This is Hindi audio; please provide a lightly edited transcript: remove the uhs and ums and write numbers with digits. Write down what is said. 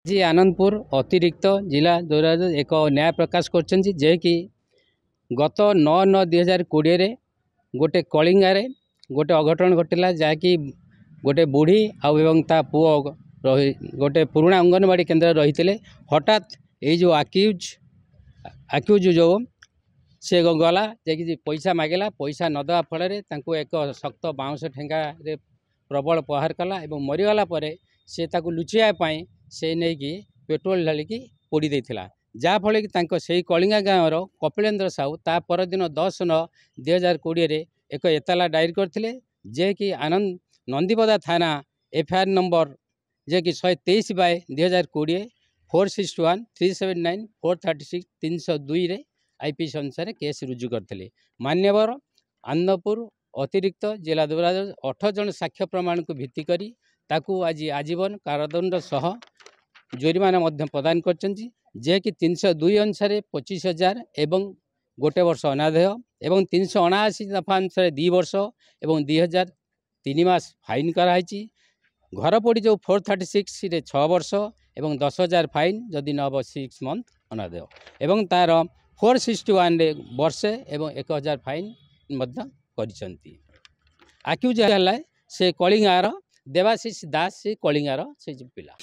जी आनंदपुर अतिरिक्त जिला दौरान एक न्याय प्रकाश कर कि गत 9/9/2020 गोटे कलिंगारे गोटे अघटन घटला जहाँकि गोटे बुढ़ी आउ ता पुओ रही गोटे पुराणा अंगनवाड़ी केन्द्र रही हठात ये जो आक्यूज जो से गला जे पैसा मागिला पैसा नदेवा फल एक शक्त बाउंश ठेंगारे प्रबल प्रहार कला और मरीगला से लुचाई से नहीं पेट्रोल ढालिकी पोड़ी देथिला जाफल कि से कलिंगा गाँवर कपिलेन्द्र साहू ता परदिन 10/9/2020 एक एतला डायर करते जे कि आनंद नंदीपदा थाना एफआईआर नंबर जे कि 123/2020 461 379 436 302 आईपीसी अनुसार केस रुजु करते मान्यवर आनंदपुर अतिरिक्त जिला दौरान 18 जन साक्ष्य प्रमाण को भित्ति करी ताकू आज आजीवन कारादंड सह जोरिमाना प्रदान कर कि 302 अनुसार 25,000 एवं गोटे वर्ष अनादेय एवं 379 दफा अनुसार 2 वर्ष एवं 2,000 3 मास फाइन कराई घर पड़ी जो 436 रे 6 वर्ष एवं 10,000 फाइन जदि न हम 6 मंथ अनादेय एवं तार 461 रे वर्षे एवं 1,000 फाइन आक्यूज है से कलिंगार देवाशीष दास से कलिंगार से पिला।